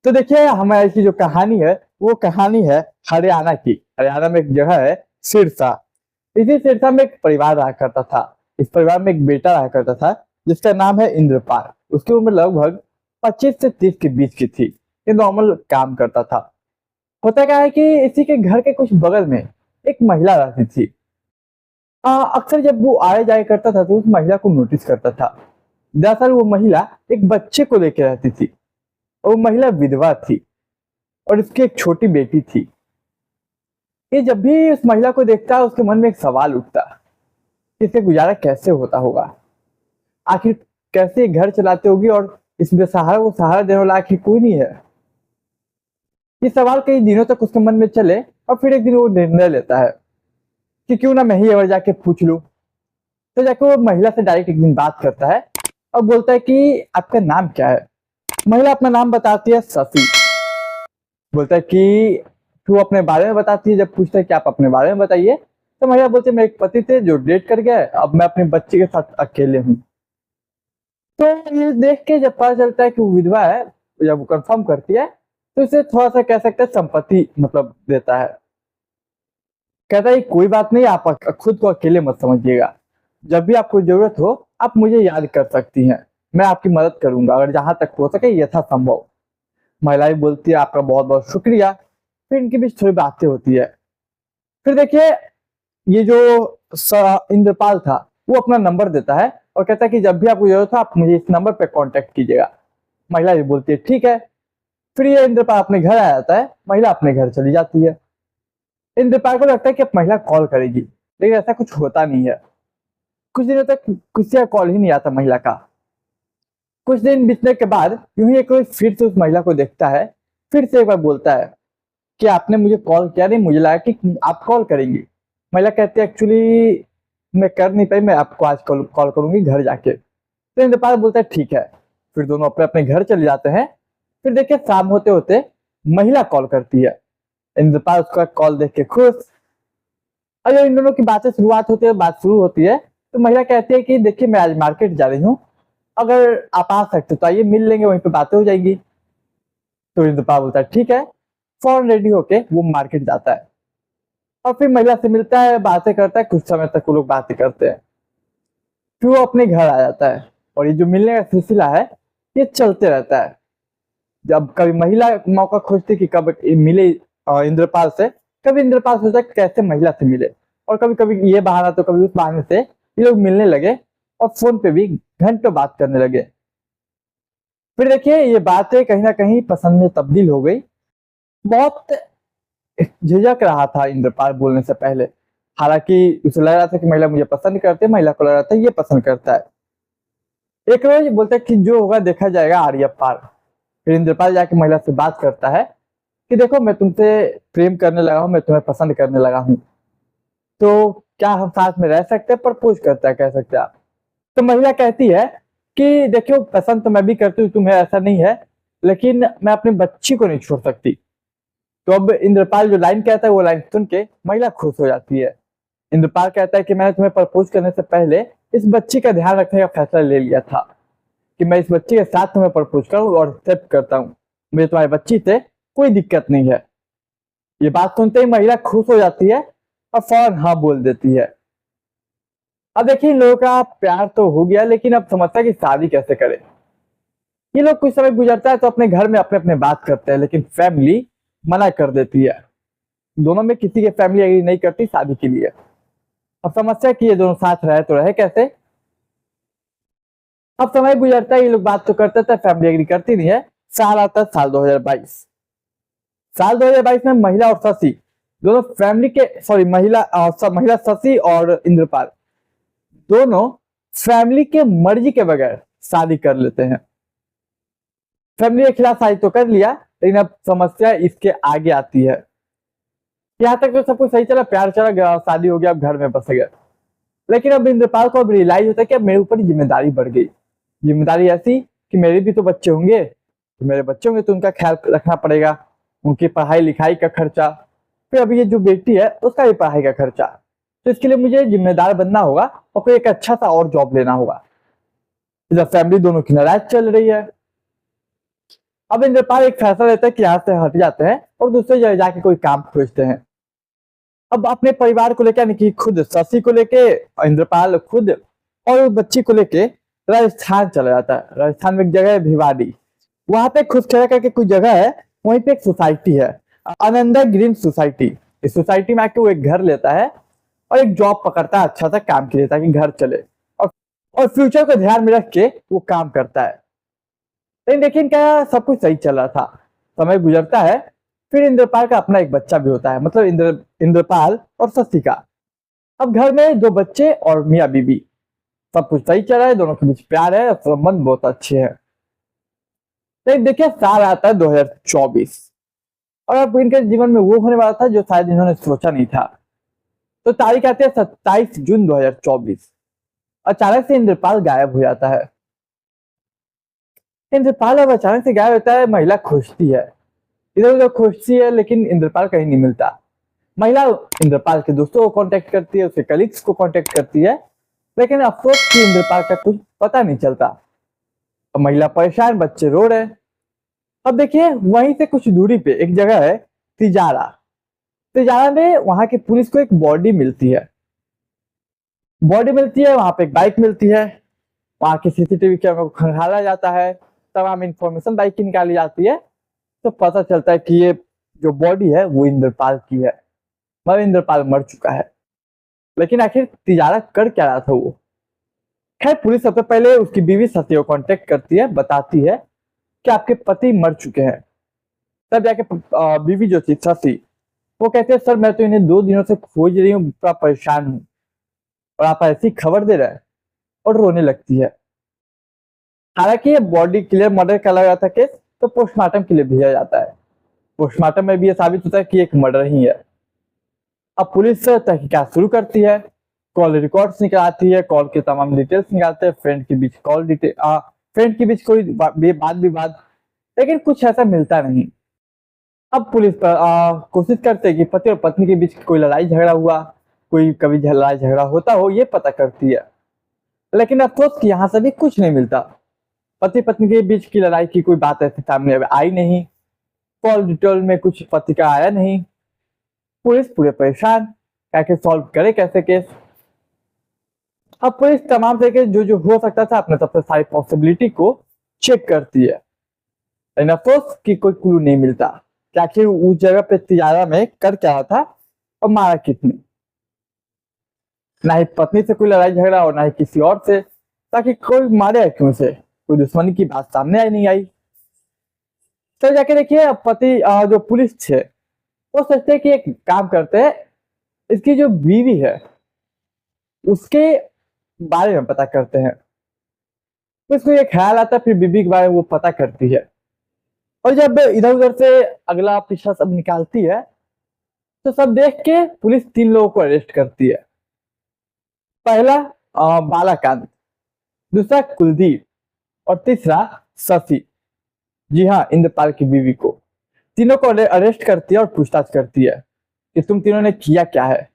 तो देखिए हमारी की जो कहानी है वो कहानी है हरियाणा की। हरियाणा में एक जगह है सिरसा। इसी सिरसा में एक परिवार रहा करता था। इस परिवार में एक बेटा रहा करता था जिसका नाम है इंद्रपाल। उसकी उम्र लगभग 25 से 30 के बीच की थी। ये नॉर्मल काम करता था। होता क्या है कि इसी के घर के कुछ बगल में एक महिला रहती थी। अक्सर जब वो आया जाया करता था तो उस महिला को नोटिस करता था। दरअसल वो महिला एक बच्चे को लेकर रहती थी और वो महिला विधवा थी और इसकी एक छोटी बेटी थी। ये जब भी उस महिला को देखता है उसके मन में एक सवाल उठता कि इससे गुजारा कैसे होता होगा। आखिर कैसे घर चलाते होगी और इस बेसहारा को सहारा देने वाला आखिर कोई नहीं है। ये सवाल कई दिनों तक उसके मन में चले और फिर एक दिन वो निर्णय लेता है कि क्यों ना मैं ही और जाके पूछ लूं। तो जाके वो महिला से डायरेक्ट एक दिन बात करता है और बोलता है कि आपका नाम क्या है। महिला अपना नाम बताती है शशि। बोलता है कि तू अपने बारे में बताती है। जब पूछता है कि आप अपने बारे में बताइए तो महिला बोलती है मेरे एक पति थे जो डेट कर गए, अब मैं अपने बच्चे के साथ अकेले हूँ। तो ये देख के जब पता चलता है कि वो विधवा है, जब वो कंफर्म करती है तो इसे थोड़ा सा कह सकते हैं संपत्ति मतलब देता है। कहता है कोई बात नहीं, आप खुद को अकेले मत समझिएगा। जब भी आपको जरूरत हो आप मुझे याद कर सकती हैं। मैं आपकी मदद करूंगा अगर जहां तक हो सके यथासंभव। महिला भी बोलती है आपका बहुत बहुत शुक्रिया। फिर इनके बीच थोड़ी बातें होती है। फिर देखिए ये जो इंद्रपाल था वो अपना नंबर देता है और कहता है कि जब भी आपको जरूरत हो आप मुझे इस नंबर पे कांटेक्ट कीजिएगा। महिला भी बोलती है ठीक है। फिर ये इंद्रपाल अपने घर आ जाता है, महिला अपने घर चली जाती है। इंद्रपाल को लगता है कि अब महिला कॉल करेगी, लेकिन ऐसा कुछ होता नहीं है। कुछ दिनों तक किसी का कॉल ही नहीं आता महिला का। कुछ दिन बीतने के बाद यूं ही एक रोज फिर से उस महिला को देखता है। फिर से एक बार बोलता है कि आपने मुझे कॉल किया नहीं, मुझे लगा कि आप कॉल करेंगी। महिला कहती है एक्चुअली मैं कर नहीं पाई, मैं आपको आज कॉल कॉल करूंगी घर जाके। तो इंद्रपाल बोलता है ठीक है। फिर दोनों अपने अपने घर चले जाते हैं। फिर देखिए शाम होते होते महिला कॉल करती है। इंद्रपाल उसका कॉल देख के खुश। और जब इन दोनों की बातें शुरुआत होती है, बात शुरू होती है तो महिला कहती है कि देखिए मैं आज मार्केट जा रही हूँ, अगर आप आ सकते तो आइए मिल लेंगे, वहीं पे बातें हो जाएगी। तो इंद्रपाल बोलता है ठीक है। फौरन रेडी होके वो मार्केट जाता है और फिर महिला से मिलता है, बातें करता है। कुछ समय तक वो लोग बातें करते हैं। फिर वो अपने घर आ जाता है और ये जो मिलने का सिलसिला है ये चलते रहता है। जब कभी महिला मौका खोजती कि कब ये मिले इंद्रपाल से, कभी इंद्रपाल सोचता है कि कैसे महिला से मिले, और कभी कभी ये बहाना तो कभी उस बहाने से ये लोग मिलने लगे और फोन पे भी घंटों बात करने लगे। फिर देखिए ये बातें कहीं ना कहीं पसंद में तब्दील हो गई। बहुत झिझक रहा था इंद्रपाल बोलने से पहले। हालांकि उसे लग रहा था कि महिला मुझे पसंद करती है, महिला को लग रहा था ये पसंद करता है। एक रोज बोलता है कि जो होगा देखा जाएगा आर्य पार। फिर इंद्रपाल जाके महिला से बात करता है कि देखो मैं तुमसे प्रेम करने लगा हूँ, मैं तुम्हें पसंद करने लगा हूँ, तो क्या हम साथ में रह सकते हैं। प्रपोज करता है, कह सकते हैं आप। तो महिला कहती है कि देखो पसंद तो मैं भी करती हूँ तुम्हें, ऐसा नहीं है, लेकिन मैं अपनी बच्ची को नहीं छोड़ सकती। तो अब इंद्रपाल जो लाइन कहता है वो लाइन सुन के महिला खुश हो जाती है। इंद्रपाल कहता है कि मैंने तुम्हें प्रपोज करने से पहले इस बच्ची का ध्यान रखने का फैसला ले लिया था कि मैं इस बच्ची के साथ तुम्हें प्रपोज करूं और एक्सेप्ट करता हूं। मुझे तुम्हारी बच्ची से कोई दिक्कत नहीं है। ये बात सुनते ही महिला खुश हो जाती है और फौरन हाँ बोल देती है। अब देखिए इन लोगों का प्यार तो हो गया, लेकिन अब समझता है कि शादी कैसे करें। ये लोग कुछ समय गुजरता है तो अपने घर में अपने अपने बात करते हैं, लेकिन फैमिली मना कर देती है। दोनों में किसी की फैमिली एग्री नहीं करती शादी के लिए। अब समस्या कि ये दोनों साथ रहे तो रहे कैसे। अब समय गुजरता है, ये लोग बात तो करते थे, फैमिली एग्री करती नहीं है। साल आता है साल 2022। साल 2022 में महिला और शशि दोनों फैमिली के सॉरी महिला शशि और इंद्रपाल दोनों फैमिली के मर्जी के बगैर शादी कर लेते हैं। फैमिली के खिलाफ शादी तो कर लिया, लेकिन अब समस्या इसके आगे आती है। यहाँ तक तो सब कुछ सही चला, प्यार चला, शादी हो गया, अब घर में बस गया। लेकिन अब इंद्रपाल को अब रियलाइज होता है कि अब मेरे ऊपर जिम्मेदारी बढ़ गई। जिम्मेदारी ऐसी कि मेरे भी तो बच्चे होंगे, तो मेरे बच्चे होंगे तो उनका ख्याल रखना पड़ेगा, उनकी पढ़ाई लिखाई का खर्चा, फिर अभी ये जो बेटी है उसका भी पढ़ाई का खर्चा। तो इसके लिए मुझे जिम्मेदार बनना होगा और कोई एक अच्छा सा और जॉब लेना होगा। इधर फैमिली दोनों की नाराज चल रही है। अब इंद्रपाल एक फैसला लेता है कि यहाँ से हट जाते हैं और दूसरे जगह जाके कोई काम खोजते हैं। अब अपने परिवार को लेकर, यानी कि खुद शशि को लेके इंद्रपाल खुद और बच्ची को लेके राजस्थान चला जाता है। राजस्थान में एक जगह है भिवाड़ी, वहां पे खुसखेड़ा करके कुछ जगह है, वहीं पे एक सोसाइटी है, आनंदा ग्रीन सोसाइटी। इस सोसाइटी में आके वो एक घर लेता है और एक जॉब पकड़ता है अच्छा सा काम के लिए, ताकि घर चले और फ्यूचर को ध्यान में रख के वो काम करता है। लेकिन देखिए क्या सब कुछ सही चल रहा था, समय गुजरता है, फिर इंद्रपाल का अपना एक बच्चा भी होता है, मतलब इंद्रपाल और शशि का। अब घर में 2 बच्चे और मियाँ बीबी, सब कुछ सही चल रहा है, दोनों के बीच प्यार है, संबंध बहुत अच्छे हैं। लेकिन देखिए साल आता है 2024 और अब इनके जीवन में वो होने वाला था जो शायद इन्होंने सोचा नहीं था। तो तारीख आती है 27 जून 2024। अचानक से इंद्रपाल गायब हो जाता है। इंद्रपाल अब अचानक से गायब होता है, महिला खोजती है, इधर उधर खोजती है, लेकिन इंद्रपाल कहीं नहीं मिलता। महिला इंद्रपाल के दोस्तों को कांटेक्ट करती है, उसके कलीग्स को कांटेक्ट करती है, लेकिन अफसोस कि इंद्रपाल का कुछ पता नहीं चलता। अब महिला परेशान, बच्चे रो रहे। अब देखिए वहीं से कुछ दूरी पे एक जगह है तिजारा। तिजारा में वहां की पुलिस को एक बॉडी मिलती है, वहां पे एक बाइक मिलती है, वहां के सीसीटीवी कैमरा को खंगाला जाता है, तमाम इंफॉर्मेशन बाइक की निकाली जाती है। तो पता चलता है कि ये जो बॉडी है वो इंद्रपाल की है, मगर इंद्रपाल मर चुका है। लेकिन आखिर तिजारा कर क्या रहा था वो? खैर पुलिस सबसे पहले उसकी बीवी शशि को कांटेक्ट करती है, बताती है कि आपके पति मर चुके हैं। तब जाके बीवी जो थी शशि, वो कहते हैं सर मैं तो इन्हें 2 दिनों से खोज रही हूँ, पूरा परेशान हूँ, और आप ऐसी खबर दे रहे हैं, और रोने लगती है। हालांकि ये बॉडी क्लियर मर्डर का लग रहा था केस, तो पोस्टमार्टम के लिए भेजा जाता है। पोस्टमार्टम में भी ये साबित होता है कि एक मर्डर ही है। अब पुलिस तहकीकात शुरू करती है, कॉल रिकॉर्ड्स निकालती है, कॉल के तमाम डिटेल्स निकालते हैं, फ्रेंड के बीच कॉल डिटेल, फ्रेंड के बीच कोई बात विवाद, लेकिन कुछ ऐसा मिलता नहीं। अब पुलिस कोशिश करते हैं कि पति और पत्नी के बीच कोई लड़ाई झगड़ा हुआ, कोई कभी लड़ाई झगड़ा होता हो, ये पता करती है। लेकिन अफसोस कि यहाँ से भी कुछ नहीं मिलता। पति पत्नी के बीच की लड़ाई की कोई बात ऐसे सामने आई नहीं, कॉल डिटेल में कुछ पति का आया नहीं। पुलिस पूरे परेशान, कैसे सॉल्व करे कैसे केस। अब पुलिस तमाम तरीके जो जो हो सकता था अपने तरफ से सारी पॉसिबिलिटी को चेक करती है, लेकिन अफसोस कि कोई क्लू नहीं मिलता कि आखिर उस जगह पे तिजारा में कर क्या रहा था और मारा कितने। ना ही पत्नी से कोई लड़ाई झगड़ा और ना ही किसी और से, ताकि कोई मारे क्यों से, कोई दुश्मनी की बात सामने आई नहीं आई। तो जाके देखिए पति जो पुलिस थे वो सोचते कि एक काम करते हैं, इसकी जो बीवी है उसके बारे में पता करते हैं। तो इसको ये ख्याल आता है, फिर बीबी के बारे में वो पता करती है, और जब इधर उधर से अगला पिछला सब निकालती है तो सब देख के पुलिस 3 लोगों को अरेस्ट करती है। पहला बालाकांत, दूसरा कुलदीप और तीसरा शशि, जी हाँ इंद्रपाल की बीवी को। तीनों को अरेस्ट करती है और पूछताछ करती है कि तुम तीनों ने किया क्या है।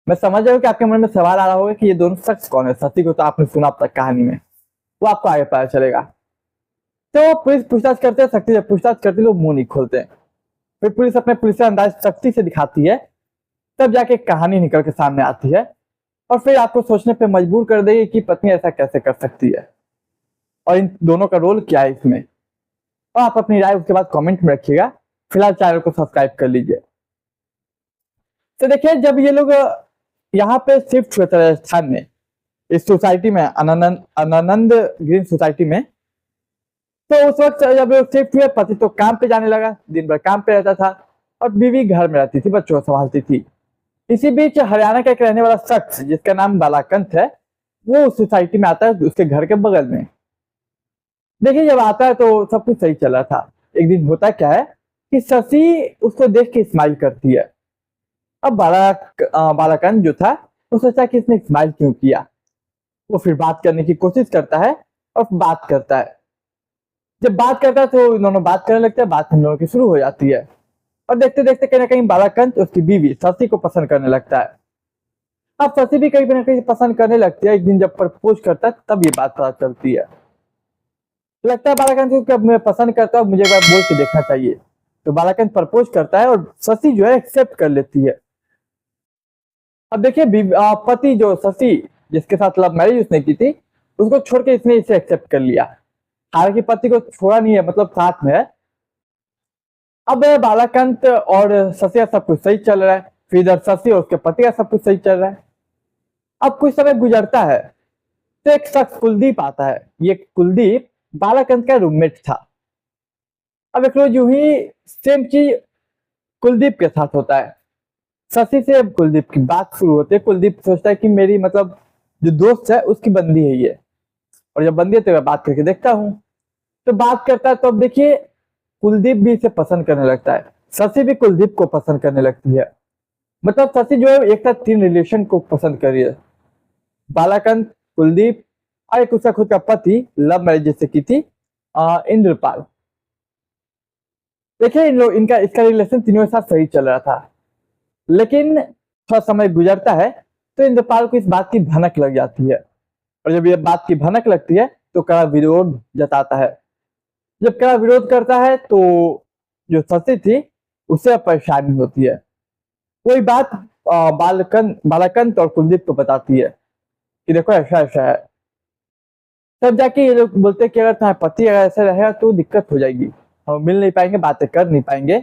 मैं समझ रहा हूँ कि आपके मन में सवाल आ रहा होगा कि ये दोनों शख्स कौन है। शशि को तो आपने सुना अब तक कहानी में, वो आपको आगे पता चलेगा। तो पुलिस पूछताछ करते हैं, शक्ति जब पूछताछ करती है लोग मुंह नहीं खोलते हैं। फिर पुलिस अपने पुलिस अंदाज शक्ति से दिखाती है, तब जाके कहानी निकल के सामने आती है, और फिर आपको सोचने पे मजबूर कर देगी कि पत्नी ऐसा कैसे कर सकती है और इन दोनों का रोल क्या है इसमें। और आप अपनी राय उसके बाद कमेंट में रखिएगा। फिलहाल चैनल को सब्सक्राइब कर लीजिए। तो देखिए जब ये लोग यहाँ पे शिफ्ट हुए थे राजस्थान में, इस सोसाइटी में आनंद ग्रीन सोसाइटी में, तो उस वक्त जब लोग शिफ्ट हुए पति तो काम पे जाने लगा, दिन भर काम पे रहता था, और बीवी घर में रहती थी, बच्चों को संभालती थी। इसी बीच हरियाणा का एक रहने वाला शख्स जिसका नाम बालाकंत है, वो उस सोसाइटी में आता है, उसके घर के बगल में। देखिए जब आता है तो सब कुछ सही चल रहा था। एक दिन होता क्या है कि शशि उसको देख के स्माइल करती है। अब बालाकंत जो था वो सोचा कि इसने स्माइल क्यों किया। वो फिर बात करने की कोशिश करता है और बात करता है। जब बात करता है तो दोनों बात करने लगते हैं, बात हम लोगों की शुरू हो जाती है, और देखते देखते कहीं ना कहीं बालाकंत उसकी बीवी शशि को पसंद करने लगता है। अब शशि भी कहीं ना कहीं पसंद करने लगती है। एक दिन जब प्रपोज करता है तब ये बात पता चलती है। लगता है बालाकांत को कि अब मैं पसंद करता हूँ, मुझे एक बार बोल के देखना चाहिए। तो बालाकांत प्रपोज करता है और शशि जो है एक्सेप्ट कर लेती है। अब देखिए पति जो शशि जिसके साथ लव मैरिज उसने की थी, उसको छोड़ के इसने इसे एक्सेप्ट कर लिया। हालांकि पति को छोड़ा नहीं है, मतलब साथ में है। अब बालाकांत और शशि का सब कुछ सही चल रहा है, फिर इधर शशि और उसके पति का सब कुछ सही चल रहा है। अब कुछ समय गुजरता है तो एक शख्स कुलदीप आता है। ये कुलदीप बालाकांत का रूममेट था। अब एक रोज यूं ही सेम चीज कुलदीप के साथ होता है। शशि से अब कुलदीप की बात शुरू होती है। कुलदीप सोचता है कि मेरी मतलब जो दोस्त है उसकी बंदी है ये, और जब बंदी है तो मैं बात करके देखता हूँ। तो बात करता है तो अब देखिए कुलदीप भी इसे पसंद करने लगता है, शशि भी कुलदीप को पसंद करने लगती है। मतलब शशि जो है एक साथ 3 रिलेशन को पसंद कर रही है, बालाकांत, कुलदीप और एक उसका खुद का पति लव मैरिज जिससे की थी इंद्रपाल। देखिए इन लोग इनका इसका रिलेशन तीनों के साथ सही चल रहा था, लेकिन थोड़ा समय गुजरता है तो इंद्रपाल को इस बात की भनक लग जाती है। और जब ये बात की भनक लगती है तो कड़ा विरोध जताता है। जब कड़ा विरोध करता है तो जो शशि थी उसे परेशानी होती है। वही बात बालाकांत और कुलदीप को बताती है कि देखो ऐसा ऐसा है। तब जाके ये लोग बोलते हैं कि अगर तुम्हारा पति अगर ऐसा रहेगा तो दिक्कत हो जाएगी, हम मिल नहीं पाएंगे, बातें कर नहीं पाएंगे,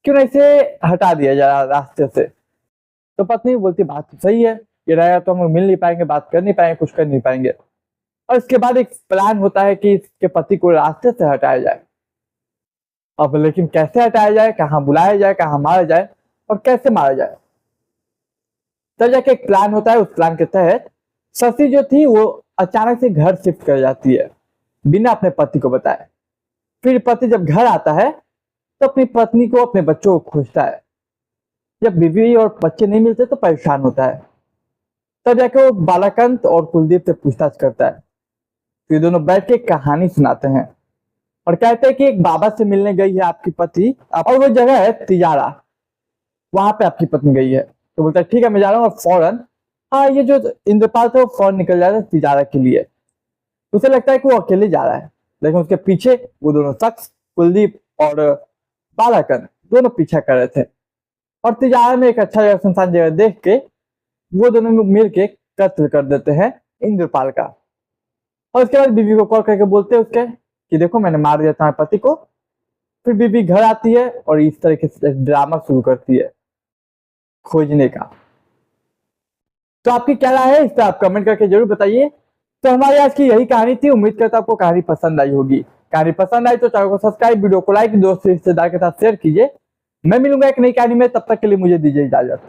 क्यों ना इसे हटा दिया जाए रास्ते से। तो पत्नी बोलती बात तो सही है, ये रहेगा तो हम मिल नहीं पाएंगे, बात कर नहीं पाएंगे, कुछ कर नहीं पाएंगे। और इसके बाद एक प्लान होता है कि इसके पति को रास्ते से हटाया जाए। अब लेकिन कैसे हटाया जाए, कहाँ बुलाया जाए, कहाँ मारा जाए और कैसे मारा जाए, तब जाके एक प्लान होता है। उस प्लान के तहत शशि जो थी वो अचानक से घर शिफ्ट कर जाती है बिना अपने पति को बताए। फिर पति जब घर आता है तो अपनी पत्नी को, अपने बच्चों को खोजता है। जब बीवी और बच्चे नहीं मिलते तो परेशान होता है। तब जाके वो बालाकांत और कुलदीप से पूछताछ करता है। फिर दोनों बैठ के कहानी सुनाते हैं और कहते हैं कि एक बाबा से मिलने गई है आपकी पति, और वो जगह है तिजारा, वहां पे आपकी पत्नी गई है। तो बोलता है ठीक है मैं जा रहा हूँ, और फौरन हाँ ये जो इंद्रपाल था वो फौरन निकल जाता है तिजारा के लिए। उसे लगता है कि वो अकेले जा रहा है, लेकिन उसके पीछे वो दोनों शख्स कुलदीप और बालाकांत दोनों पीछा कर रहे थे। और तिजारा में एक अच्छा जगह, सुनसान जगह देख के वो दोनों मिल के कत्ल कर देते हैं इंद्रपाल का। और उसके बाद बीवी को कॉल करके बोलते हैं उसके कि देखो मैंने मार दिया तुम्हारे पति को। फिर बीवी घर आती है और इस तरीके से ड्रामा शुरू करती है खोजने का। तो आपकी क्या राय है इस पर आप कमेंट करके जरूर बताइए। तो हमारी आज की यही कहानी थी, उम्मीद करता हूं आपको कहानी पसंद आई होगी। कहानी पसंद आई तो चैनल को सब्सक्राइब, वीडियो को लाइक, दोस्त रिश्तेदार के साथ शेयर कीजिए। मैं मिलूंगा एक नई कहानी में, तब तक के लिए मुझे दीजिए इजाजत।